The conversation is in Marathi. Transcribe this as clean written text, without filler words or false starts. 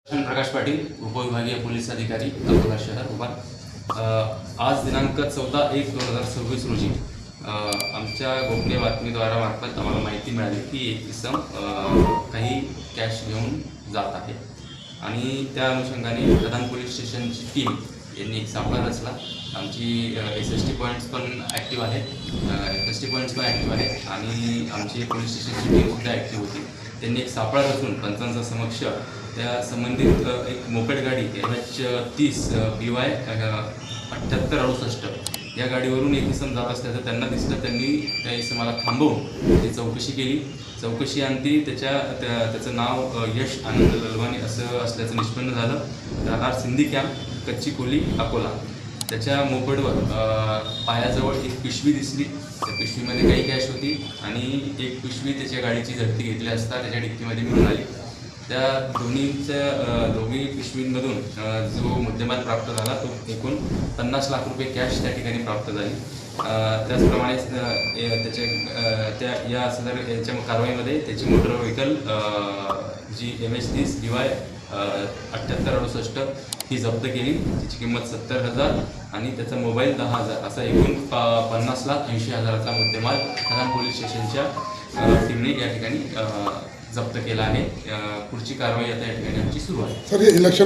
प्रकाश पाटील, उपविभागीय पोलीस अधिकारी, अकोला शहर उभार. आज दिनांक 14/1/2026 रोजी आमच्या गोपनीय बातमीद्वारा मार्फत आम्हाला माहिती मिळाली की एक इसम काही कॅश घेऊन जात आहे आणि त्या अनुषंगाने प्रधान पोलीस स्टेशनची टीम यांनी एक सापळा रचला. आमची SST पॉईंट्स पण ॲक्टिव्ह आहेत, SST पॉईंट्स पण ॲक्टिव्ह आहेत आणि आमची पोलीस स्टेशनची टीमसुद्धा ॲक्टिव्ह होती. त्यांनी एक सापळा रचून पंचांचा समक्ष त्या संबंधित एक मोपेड गाडी MH30 BY 7868 या गाडीवरून एक इसम जात असल्याचं त्यांना दिसलं. त्यांनी त्या इसमाला थांबवून ती चौकशी केली. चौकशी अंती त्याचं नाव यश आनंद ललवानी असं असल्याचं निष्पन्न झालं. राहणार सिंधी कॅम्प, कच्ची कोली, अकोला. त्याच्या मोपेडवर पायाजवळ एक पिशवी दिसली. त्या पिशवीमध्ये काही कॅश होती आणि एक पिशवी त्याच्या गाडीची झडती घेतली असता त्याच्या डिक्कीमध्ये मिळून आली. त्या दोन्ही पिशवींमधून जो मुद्देमाल प्राप्त झाला तो एकूण 50 लाख रुपये कॅश त्या ठिकाणी प्राप्त झाली. त्याचप्रमाणे याच्या कारवाईमध्ये त्याची मोटर व्हेकल जी MH30 BY 7868 ही जप्त केली. तिची किंमत 70,000 आणि त्याचा मोबाईल 10,000 असा एकूण 50,80,000चा मुद्देमाल प्रधान पोलीस स्टेशनच्या टीमने या ठिकाणी जप्त केला आहे. पुढची कारवाई आता या ठिकाणी आमची सुरू आहे. सर, हे इलेक्शन